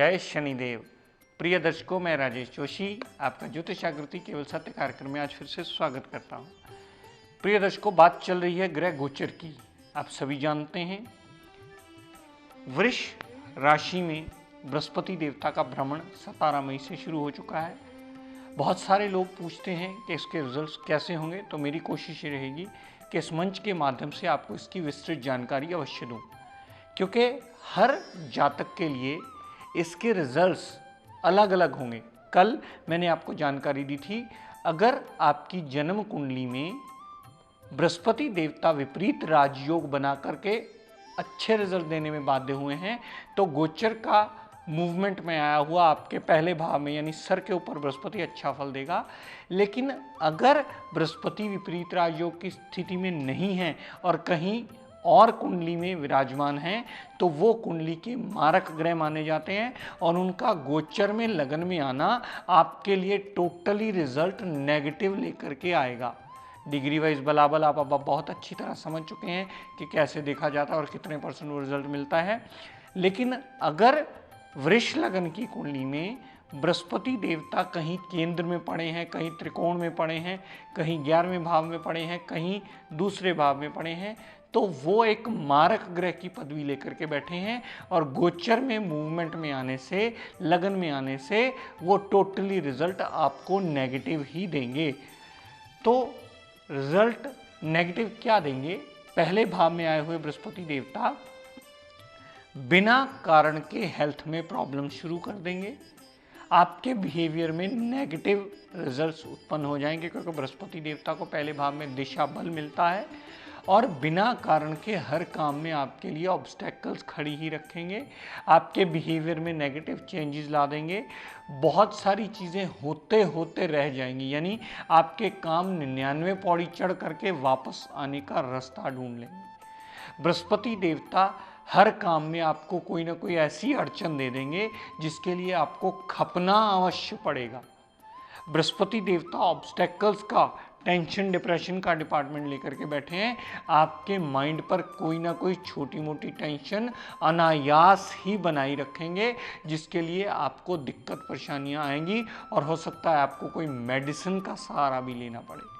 जय शनिदेव। प्रिय दर्शकों, मैं राजेश जोशी आपका ज्योतिष जागृति केवल सत्य कार्यक्रम में आज फिर से स्वागत करता हूं। प्रिय दर्शकों, बात चल रही है ग्रह गोचर की। आप सभी जानते हैं वृष राशि में बृहस्पति देवता का भ्रमण 17 मई से शुरू हो चुका है। बहुत सारे लोग पूछते हैं कि इसके रिजल्ट्स कैसे होंगे, तो मेरी कोशिश ये रहेगी कि इस मंच के माध्यम से आपको इसकी विस्तृत जानकारी अवश्य दूं, क्योंकि हर जातक के लिए इसके रिजल्ट्स अलग अलग होंगे। कल मैंने आपको जानकारी दी थी, अगर आपकी जन्म कुंडली में बृहस्पति देवता विपरीत राजयोग बना करके अच्छे रिजल्ट देने में बाध्य हुए हैं, तो गोचर का मूवमेंट में आया हुआ आपके पहले भाव में यानी सर के ऊपर बृहस्पति अच्छा फल देगा। लेकिन अगर बृहस्पति विपरीत राजयोग की स्थिति में नहीं है और कहीं और कुंडली में विराजमान हैं, तो वो कुंडली के मारक ग्रह माने जाते हैं और उनका गोचर में लगन में आना आपके लिए टोटली रिजल्ट नेगेटिव लेकर के आएगा। डिग्री वाइज बलाबल आप अब बहुत अच्छी तरह समझ चुके हैं कि कैसे देखा जाता है और कितने % वो रिजल्ट मिलता है। लेकिन अगर वृष लगन की कुंडली में बृहस्पति देवता कहीं केंद्र में पड़े हैं, कहीं त्रिकोण में पड़े हैं, कहीं 11वें भाव में पड़े हैं, कहीं दूसरे भाव में पड़े हैं, तो वो एक मारक ग्रह की पदवी लेकर के बैठे हैं और गोचर में मूवमेंट में आने से, लगन में आने से वो टोटली रिजल्ट आपको नेगेटिव ही देंगे। तो रिजल्ट नेगेटिव क्या देंगे? पहले भाव में आए हुए बृहस्पति देवता बिना कारण के हेल्थ में प्रॉब्लम शुरू कर देंगे। आपके बिहेवियर में नेगेटिव रिजल्ट्स उत्पन्न हो जाएंगे, क्योंकि बृहस्पति देवता को पहले भाव में दिशा बल मिलता है और बिना कारण के हर काम में आपके लिए ऑब्स्टेकल्स खड़ी ही रखेंगे। आपके बिहेवियर में नेगेटिव चेंजेस ला देंगे। बहुत सारी चीज़ें होते होते रह जाएंगी, यानी आपके काम 99 पौड़ी चढ़ करके वापस आने का रास्ता ढूंढ लेंगे। बृहस्पति देवता हर काम में आपको कोई ना कोई ऐसी अड़चन दे देंगे जिसके लिए आपको खपना अवश्य पड़ेगा। बृहस्पति देवता ऑब्स्टेकल्स का, टेंशन डिप्रेशन का डिपार्टमेंट लेकर के बैठे हैं। आपके माइंड पर कोई ना कोई छोटी मोटी टेंशन अनायास ही बनाई रखेंगे, जिसके लिए आपको दिक्कत परेशानियां आएंगी और हो सकता है आपको कोई मेडिसिन का सहारा भी लेना पड़े।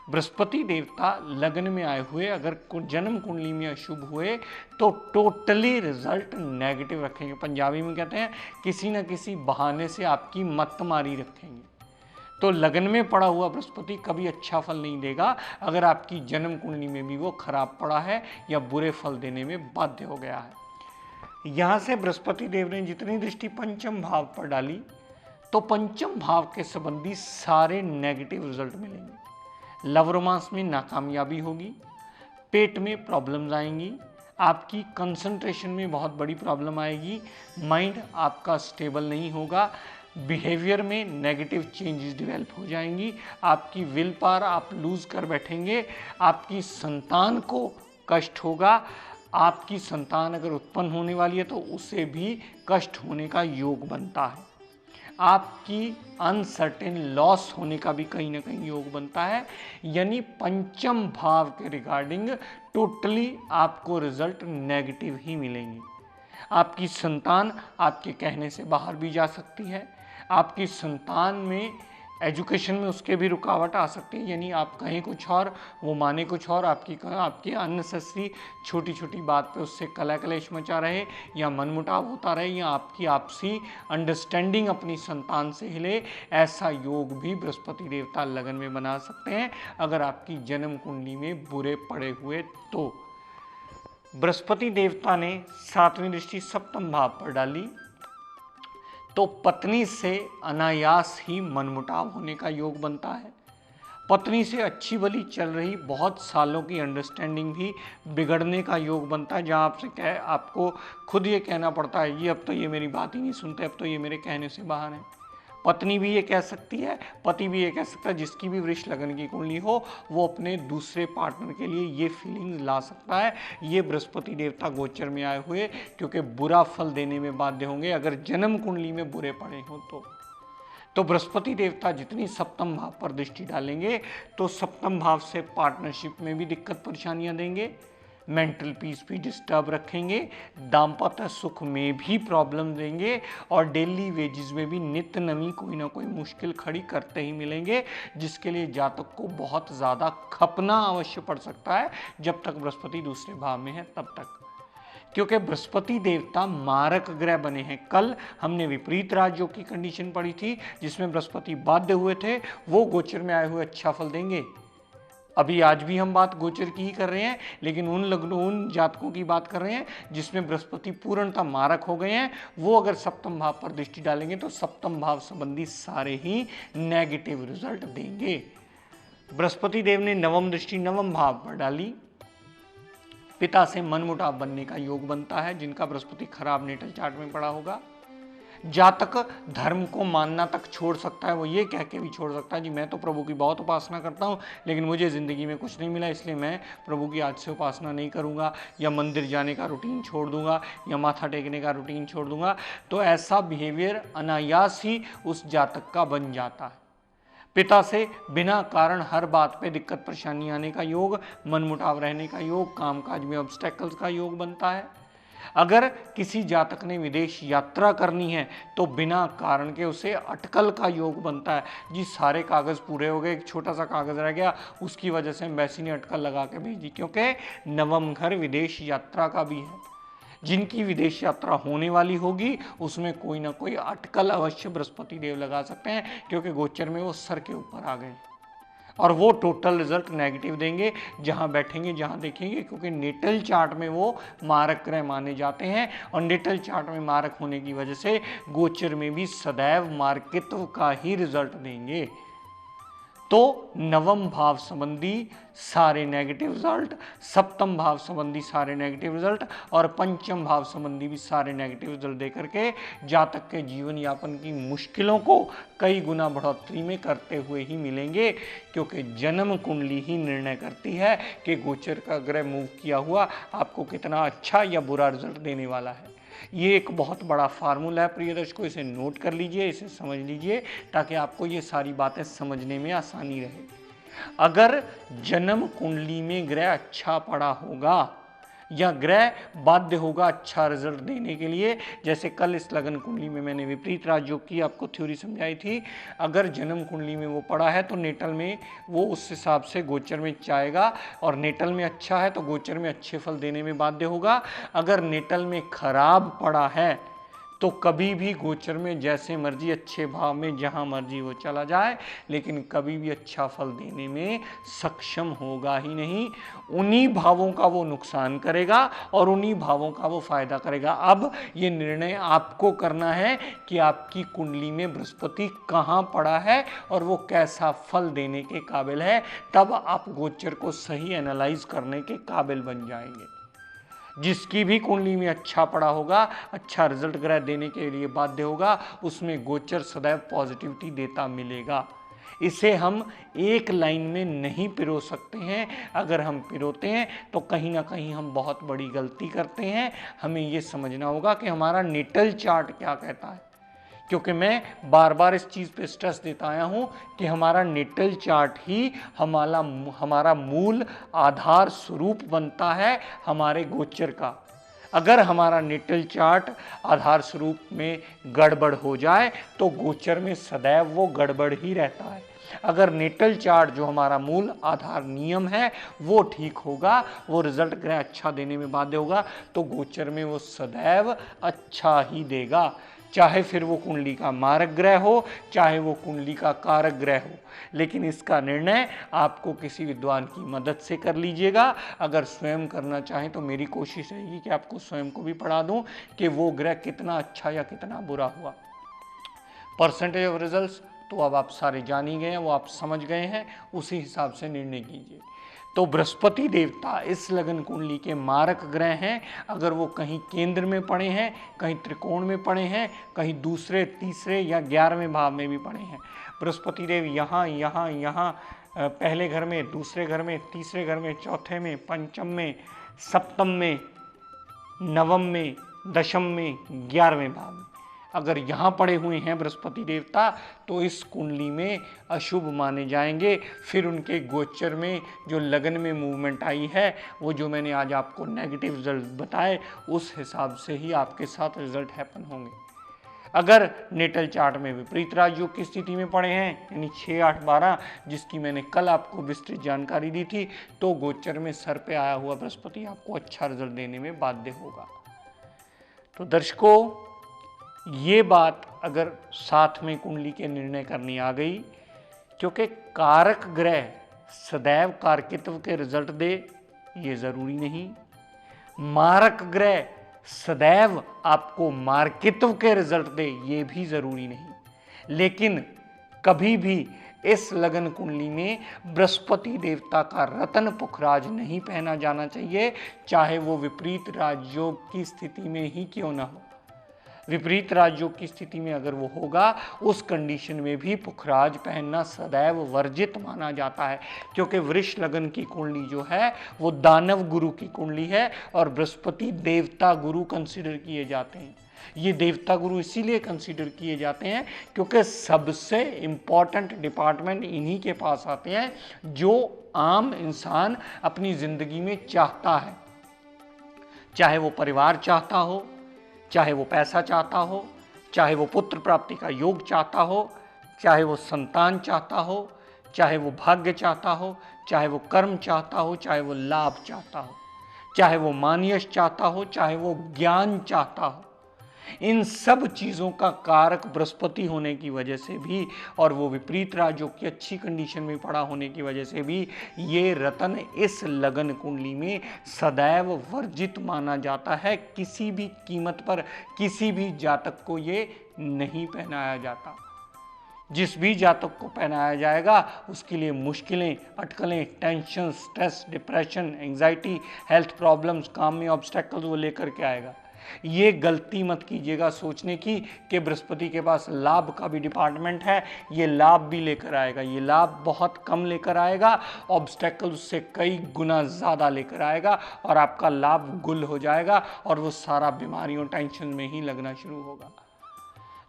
बृहस्पति देवता लगन में आए हुए अगर जन्म कुंडली में अशुभ हुए तो टोटली रिजल्ट नेगेटिव रखेंगे। पंजाबी में कहते हैं किसी न किसी बहाने से आपकी मत मारी रखेंगे। तो लगन में पड़ा हुआ बृहस्पति कभी अच्छा फल नहीं देगा अगर आपकी जन्म कुंडली में भी वो खराब पड़ा है या बुरे फल देने में बाध्य हो गया है। यहाँ से बृहस्पति देव ने जितनी दृष्टि पंचम भाव पर डाली, तो पंचम भाव के संबंधी सारे नेगेटिव रिजल्ट मिलेंगे। लव रोमांस में नाकामयाबी होगी, पेट में प्रॉब्लम्स आएंगी, आपकी कंसंट्रेशन में बहुत बड़ी प्रॉब्लम आएगी, माइंड आपका स्टेबल नहीं होगा, बिहेवियर में नेगेटिव चेंजेस डेवलप हो जाएंगी, आपकी विल पावर आप लूज कर बैठेंगे, आपकी संतान को कष्ट होगा, आपकी संतान अगर उत्पन्न होने वाली है तो उसे भी कष्ट होने का योग बनता है, आपकी अनसर्टेन लॉस होने का भी कहीं ना कहीं योग बनता है। यानी पंचम भाव के रिगार्डिंग टोटली आपको रिजल्ट नेगेटिव ही मिलेंगे। आपकी संतान आपके कहने से बाहर भी जा सकती है, आपकी संतान में एजुकेशन में उसके भी रुकावट आ सकती है, यानी आप कहें कुछ और वो माने कुछ और, आपकी अननेसेसरी छोटी छोटी बात पे उससे कला कलेश मचा रहे या मनमुटाव होता रहे या आपकी आपसी अंडरस्टैंडिंग अपनी संतान से हिले, ऐसा योग भी बृहस्पति देवता लगन में बना सकते हैं अगर आपकी जन्म कुंडली में बुरे पड़े हुए। तो बृहस्पति देवता ने 7वीं दृष्टि सप्तम भाव पर डाली, तो पत्नी से अनायास ही मनमुटाव होने का योग बनता है। पत्नी से अच्छी भली चल रही बहुत सालों की अंडरस्टैंडिंग भी बिगड़ने का योग बनता है, जहां आपको खुद ये कहना पड़ता है, ये अब तो ये मेरी बात ही नहीं सुनते, अब तो ये मेरे कहने से बाहर है। पत्नी भी ये कह सकती है, पति भी ये कह सकता है। जिसकी भी वृष लगन की कुंडली हो वो अपने दूसरे पार्टनर के लिए ये फीलिंग्स ला सकता है। ये बृहस्पति देवता गोचर में आए हुए क्योंकि बुरा फल देने में बाध्य होंगे अगर जन्म कुंडली में बुरे पड़े हों। तो बृहस्पति देवता जितनी सप्तम भाव पर दृष्टि डालेंगे तो सप्तम भाव से पार्टनरशिप में भी दिक्कत परेशानियां देंगे, मेंटल पीस भी डिस्टर्ब रखेंगे, दाम्पत्य सुख में भी प्रॉब्लम देंगे और डेली वेजेस में भी नित्य नमी कोई ना कोई मुश्किल खड़ी करते ही मिलेंगे, जिसके लिए जातक को बहुत ज़्यादा खपना अवश्य पड़ सकता है जब तक बृहस्पति दूसरे भाव में है तब तक, क्योंकि बृहस्पति देवता मारक ग्रह बने हैं। कल हमने विपरीत राजयोग की कंडीशन पढ़ी थी जिसमें बृहस्पति बाध्य हुए थे, वो गोचर में आए हुए अच्छा फल देंगे। अभी आज भी हम बात गोचर की ही कर रहे हैं, लेकिन उन लग्नों उन जातकों की बात कर रहे हैं जिसमें बृहस्पति पूर्णतः मारक हो गए हैं। वो अगर सप्तम भाव पर दृष्टि डालेंगे तो सप्तम भाव संबंधी सारे ही नेगेटिव रिजल्ट देंगे। बृहस्पति देव ने नवम दृष्टि नवम भाव पर डाली, पिता से मनमुटाव बनने का योग बनता है। जिनका बृहस्पति खराब नेटल चार्ट में पड़ा होगा, जातक धर्म को मानना तक छोड़ सकता है। वो ये कह के भी छोड़ सकता है जी मैं तो प्रभु की बहुत उपासना करता हूँ लेकिन मुझे ज़िंदगी में कुछ नहीं मिला, इसलिए मैं प्रभु की आज से उपासना नहीं करूँगा, या मंदिर जाने का रूटीन छोड़ दूंगा, या माथा टेकने का रूटीन छोड़ दूंगा। तो ऐसा बिहेवियर अनायास ही उस जातक का बन जाता है। पिता से बिना कारण हर बात पे दिक्कत परेशानी आने का योग, मनमुटाव रहने का योग, कामकाज में ऑब्स्टेकल्स का योग बनता है। अगर किसी जातक ने विदेश यात्रा करनी है तो बिना कारण के उसे अटकल का योग बनता है जी, सारे कागज़ पूरे हो गए, एक छोटा सा कागज़ रह गया, उसकी वजह से एम्बेसी ने अटकल लगा के भेजी, क्योंकि नवम घर विदेश यात्रा का भी है। जिनकी विदेश यात्रा होने वाली होगी उसमें कोई ना कोई अटकल अवश्य बृहस्पति देव लगा सकते हैं, क्योंकि गोचर में वो सर के ऊपर आ गए और वो टोटल रिजल्ट नेगेटिव देंगे जहां बैठेंगे जहां देखेंगे, क्योंकि नेटल चार्ट में वो मारक ग्रह माने जाते हैं और नेटल चार्ट में मारक होने की वजह से गोचर में भी सदैव मार्कित्व का ही रिजल्ट देंगे। तो नवम भाव संबंधी सारे नेगेटिव रिजल्ट, सप्तम भाव संबंधी सारे नेगेटिव रिजल्ट और पंचम भाव संबंधी भी सारे नेगेटिव रिजल्ट देकर के जातक के जीवन यापन की मुश्किलों को कई गुना बढ़ोतरी में करते हुए ही मिलेंगे, क्योंकि जन्म कुंडली ही निर्णय करती है कि गोचर का ग्रह मूव किया हुआ आपको कितना अच्छा या बुरा रिजल्ट देने वाला है। ये एक बहुत बड़ा फार्मूला है प्रिय दर्शकों, इसे नोट कर लीजिए, इसे समझ लीजिए ताकि आपको ये सारी बातें समझने में आसानी रहे। अगर जन्म कुंडली में ग्रह अच्छा पड़ा होगा या ग्रह बाध्य होगा अच्छा रिजल्ट देने के लिए, जैसे कल इस लगन कुंडली में मैंने विपरीत राजयोग की आपको थ्योरी समझाई थी, अगर जन्म कुंडली में वो पड़ा है तो नेटल में वो उस हिसाब से गोचर में चाहेगा, और नेटल में अच्छा है तो गोचर में अच्छे फल देने में बाध्य होगा। अगर नेटल में खराब पड़ा है तो कभी भी गोचर में जैसे मर्जी अच्छे भाव में जहां मर्जी वो चला जाए, लेकिन कभी भी अच्छा फल देने में सक्षम होगा ही नहीं। उन्हीं भावों का वो नुकसान करेगा और उन्हीं भावों का वो फायदा करेगा। अब ये निर्णय आपको करना है कि आपकी कुंडली में बृहस्पति कहाँ पड़ा है और वो कैसा फल देने के काबिल है, तब आप गोचर को सही एनालाइज करने के काबिल बन जाएंगे। जिसकी भी कुंडली में अच्छा पड़ा होगा, अच्छा रिजल्ट ग्रह देने के लिए बाध्य होगा, उसमें गोचर सदैव पॉजिटिविटी देता मिलेगा। इसे हम एक लाइन में नहीं पिरो सकते हैं। अगर हम पिरोते हैं तो कहीं ना कहीं हम बहुत बड़ी गलती करते हैं। हमें ये समझना होगा कि हमारा नेटल चार्ट क्या कहता है, क्योंकि मैं बार बार इस चीज़ पे स्ट्रेस देता आया हूँ कि हमारा नेटल चार्ट ही हमारा मूल आधार स्वरूप बनता है हमारे गोचर का। अगर हमारा नेटल चार्ट आधार स्वरूप में गड़बड़ हो जाए तो गोचर में सदैव वो गड़बड़ ही रहता है। अगर नेटल चार्ट जो हमारा मूल आधार नियम है वो ठीक होगा, वो रिजल्ट ग्रह अच्छा देने में बाध्य होगा, तो गोचर में वो सदैव अच्छा ही देगा। चाहे फिर वो कुंडली का मारक ग्रह हो, चाहे वो कुंडली का कारक ग्रह हो, लेकिन इसका निर्णय आपको किसी विद्वान की मदद से कर लीजिएगा। अगर स्वयं करना चाहें तो मेरी कोशिश रहेगी कि आपको स्वयं को भी पढ़ा दूं कि वो ग्रह कितना अच्छा या कितना बुरा हुआ। परसेंटेज ऑफ रिजल्ट्स तो अब आप सारे जान ही गए हैं, वो आप समझ गए हैं, उसी हिसाब से निर्णय कीजिए। तो बृहस्पति देवता इस लगन कुंडली के मारक ग्रह हैं। अगर वो कहीं केंद्र में पड़े हैं, कहीं त्रिकोण में पड़े हैं, कहीं दूसरे तीसरे या 11वें भाव में भी पड़े हैं, बृहस्पति देव यहाँ यहाँ यहाँ पहले घर में, दूसरे घर में, तीसरे घर में, चौथे में, पंचम में, सप्तम में, नवम में, दशम में, 11वें भाव में, अगर यहाँ पड़े हुए हैं बृहस्पति देवता तो इस कुंडली में अशुभ माने जाएंगे। फिर उनके गोचर में जो लगन में मूवमेंट आई है, वो जो मैंने आज आपको नेगेटिव रिजल्ट बताए, उस हिसाब से ही आपके साथ रिजल्ट हैपन होंगे। अगर नेटल चार्ट में विपरीत राजयोग की स्थिति में पड़े हैं, यानी 6, 8, 12, जिसकी मैंने कल आपको विस्तृत जानकारी दी थी, तो गोचर में सर पे आया हुआ बृहस्पति आपको अच्छा रिजल्ट देने में बाध्य होगा। तो दर्शकों, ये बात अगर साथ में कुंडली के निर्णय करनी आ गई, क्योंकि कारक ग्रह सदैव कारकित्व के रिजल्ट दे ये जरूरी नहीं, मारक ग्रह सदैव आपको मार्कित्व के रिजल्ट दे ये भी जरूरी नहीं। लेकिन कभी भी इस लगन कुंडली में बृहस्पति देवता का रतन पुखराज नहीं पहना जाना चाहिए, चाहे वो विपरीत राजयोग की स्थिति में ही क्यों ना हो। विपरीत राजयोग की स्थिति में अगर वो होगा, उस कंडीशन में भी पुखराज पहनना सदैव वर्जित माना जाता है, क्योंकि वृष लगन की कुंडली जो है वो दानव गुरु की कुंडली है और बृहस्पति देवता गुरु कंसिडर किए जाते हैं। ये देवता गुरु इसीलिए कंसीडर किए जाते हैं क्योंकि सबसे इंपॉर्टेंट डिपार्टमेंट इन्हीं के पास आते हैं जो आम इंसान अपनी जिंदगी में चाहता है, चाहे वो परिवार चाहता हो, चाहे वो पैसा चाहता हो, चाहे वो पुत्र प्राप्ति का योग चाहता हो, चाहे वो संतान चाहता हो, चाहे वो भाग्य चाहता हो, चाहे वो कर्म चाहता हो, चाहे वो लाभ चाहता हो, चाहे वो मान यश चाहता हो, चाहे वो ज्ञान चाहता हो। इन सब चीज़ों का कारक बृहस्पति होने की वजह से भी और वो विपरीत राजयोग की अच्छी कंडीशन में पड़ा होने की वजह से भी ये रतन इस लगन कुंडली में सदैव वर्जित माना जाता है। किसी भी कीमत पर किसी भी जातक को ये नहीं पहनाया जाता। जिस भी जातक को पहनाया जाएगा उसके लिए मुश्किलें, अटकलें, tension, stress, depression, anxiety, health problems, काम में ऑब्स्टेकल्स वो लेकर के आएगा। ये गलती मत कीजिएगा सोचने की कि बृहस्पति के पास लाभ का भी डिपार्टमेंट है, ये लाभ भी लेकर आएगा। ये लाभ बहुत कम लेकर आएगा, ऑब्स्टेकल उससे कई गुना ज़्यादा लेकर आएगा और आपका लाभ गुल हो जाएगा और वो सारा बीमारियों, टेंशन में ही लगना शुरू होगा।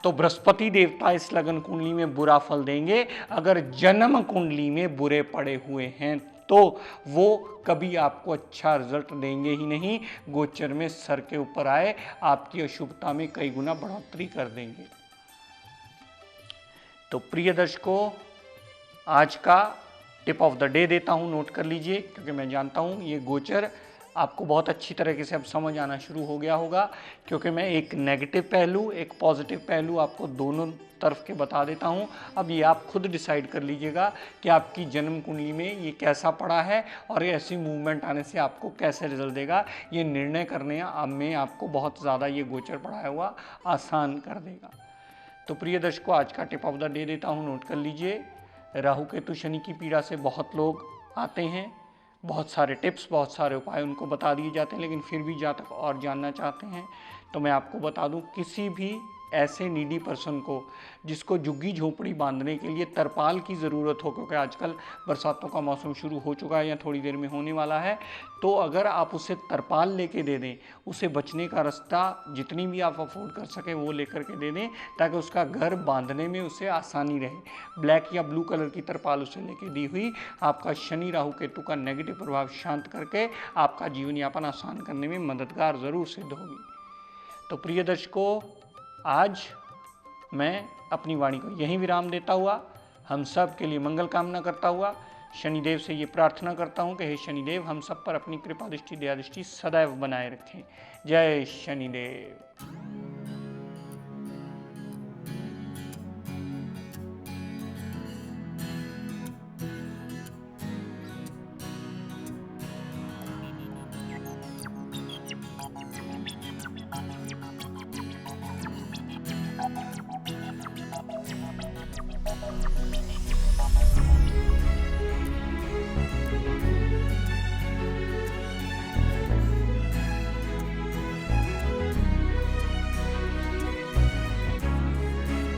तो बृहस्पति देवता इस लगन कुंडली में बुरा फल देंगे। अगर जन्म कुंडली में बुरे पड़े हुए हैं तो वो कभी आपको अच्छा रिजल्ट देंगे ही नहीं, गोचर में सर के ऊपर आए आपकी अशुभता में कई गुना बढ़ोतरी कर देंगे। तो प्रिय दर्शकों, आज का टिप ऑफ द डे देता हूं, नोट कर लीजिए, क्योंकि मैं जानता हूं ये गोचर आपको बहुत अच्छी तरीके से अब समझ आना शुरू हो गया होगा, क्योंकि मैं एक नेगेटिव पहलू, एक पॉजिटिव पहलू आपको दोनों तरफ के बता देता हूं। अब ये आप खुद डिसाइड कर लीजिएगा कि आपकी जन्म कुंडली में ये कैसा पड़ा है और ऐसी मूवमेंट आने से आपको कैसे रिजल्ट देगा। ये निर्णय करने में आपको बहुत ज़्यादा ये गोचर पढ़ाया हुआ आसान कर देगा। तो प्रिय दर्शकों, आज का टिप ऑफ द डे देता हूँ, नोट कर लीजिए। राहु केतु शनि की पीड़ा से बहुत लोग आते हैं, बहुत सारे टिप्स, बहुत सारे उपाय उनको बता दिए जाते हैं, लेकिन फिर भी जातक और जानना चाहते हैं तो मैं आपको बता दूं, किसी भी ऐसे नीडी पर्सन को जिसको झुग्गी झोपड़ी बांधने के लिए तरपाल की ज़रूरत हो, क्योंकि आजकल बरसातों का मौसम शुरू हो चुका है या थोड़ी देर में होने वाला है, तो अगर आप उसे तरपाल लेके दे दें, उसे बचने का रास्ता जितनी भी आप अफोर्ड कर सकें वो लेकर के दे दें, ताकि उसका घर बांधने में उसे आसानी रहे। ब्लैक या ब्लू कलर की तरपाल उसे लेके दी हुई आपका शनि राहु केतु का नेगेटिव प्रभाव शांत करके आपका जीवन यापन आसान करने में मददगार ज़रूर सिद्ध होगी। तो प्रिय दर्शकों, आज मैं अपनी वाणी को यहीं विराम देता हुआ हम सब के लिए मंगल कामना करता हुआ शनिदेव से ये प्रार्थना करता हूँ कि हे शनिदेव हम सब पर अपनी कृपा दृष्टि, दया दृष्टि सदैव बनाए रखें। जय शनिदेव।